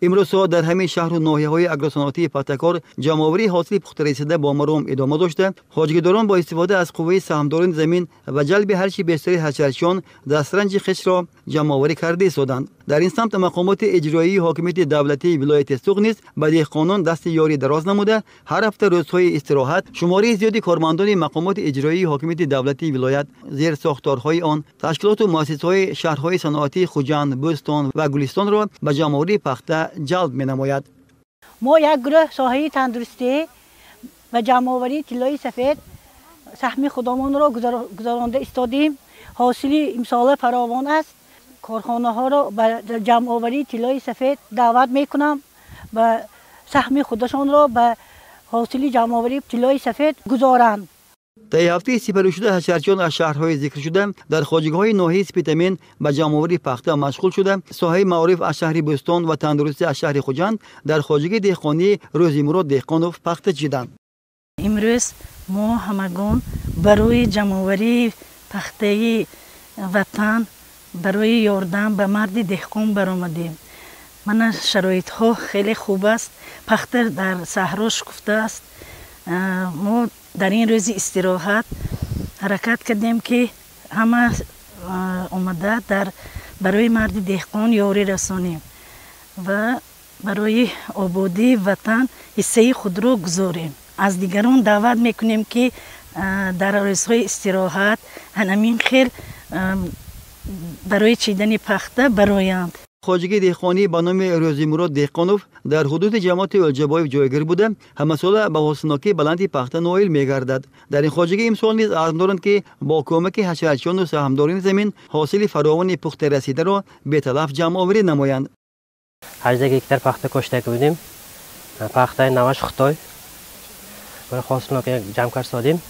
امروز در همه شهر و ناحیه‌های اگروصنعتی پختکار جمع‌آوری حاصل پخته رسیده با مرام ادامه داشته. حاجی‌داران با استفاده از قوه سهامداران زمین و جلب هرچی بیشتر حشرچیان دسترنج خشت را جمع‌آوری کرده ایستادند. در این سمت مقامات اجرایی حاکمیت دولتی ولایت سوق نیز به دهقانان دست یاری دراز نموده. هر هفته روزهای استراحت شماری زیادی کارمندان مقامات اجرایی حاکمیت دولتی ولایت زیر ساختارهای آن تشکیلات و مؤسسه‌های شهرهای صنعتی خوجند، بوستان و گلستان را به جمع‌آوری پخته جلب می‌نماید. ما یک گروه ساحه تندرستی و جمع‌آوری طلای سفید سهم خودمان را گذرانده ایستادیم. حاصل امسال فراوان است. کارخانه ها را به جمع‌آوری طلای سفید دعوت میکنم و سهم خودشان را به حاصل جمع‌آوری طلای سفید گذارند. طی هفته سپری شده حشرچیان از شهرهای ذکر شده در خواجگاه‌های ناحیه سپیتامین به جمع‌آوری پخته مشغول شده. ساحه معارف از شهر بوستان و تندرستی از شهر خوجند در خواجگی دهقانی روزیمراد دهقانوف پخته شدند. امروز ما همگان برای جمع‌آوری پخته وطن برای یاردن به مرد دهقان برآمدیم. من شرایط ها خیلی خوب است. پخته در صحرا شکفته است. ما در این روز استراحت حرکت کردیم که همه آمده برای مرد دهقان یاری رسانیم و برای آبادی وطن حصه خود را گذاریم. از دیگران دعوت میکنیم که در روزهای استراحت همین خیل برای چیدن پخته برایند. خواجگی دهقانی به نام روزیمراد دهقانوف در حدود جماعت الجبایف جایگیر بوده. همه ساله به حسناکی بلندی پخته نائل می‌گردد. در این خواجگی امسال نیز عزم دارند که با کمک حشرچیان و سهامداران زمین حاصل فراوان پخته رسیده را به تلف جمع‌آوری نمایند. 18 هکتار پخته کاشته بودیم. پخته نوش خطای برای حسناکی جمع کرد سادیم.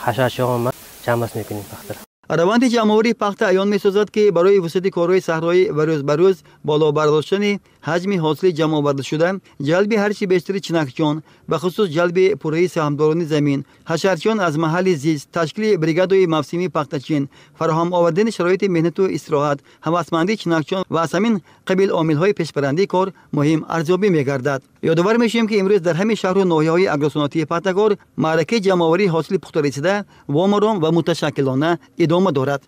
حشرچیان آمد جمع می‌کنیم پخته. روند جمع‌آوری پخته عیان می‌سازد که برای وسعت کارهای صحرایی و روز به روز بالا برداشتن حجم حاصل جمع آورده شده، جلب هرچی بیشتر چنکچیان به خصوص جلب پروژه سهامداران زمین، حشرچیان از محل زیست، تشکیل بریگادهای موسمی پخته‌چین، فراهم آوردن شرایط مهنت و استراحت، هوسمندی چنکچیان و از همین قبیل عامل‌های پیشبرنده کار مهم ارزیابی می‌گردد. یادآور می‌شویم که امروز در همه شهر و ناحیه‌های اگروصنعتی پختکار معرکه جمع‌آوری حاصل پخته رسیده و مرام و متشکلانه ادامه دارد.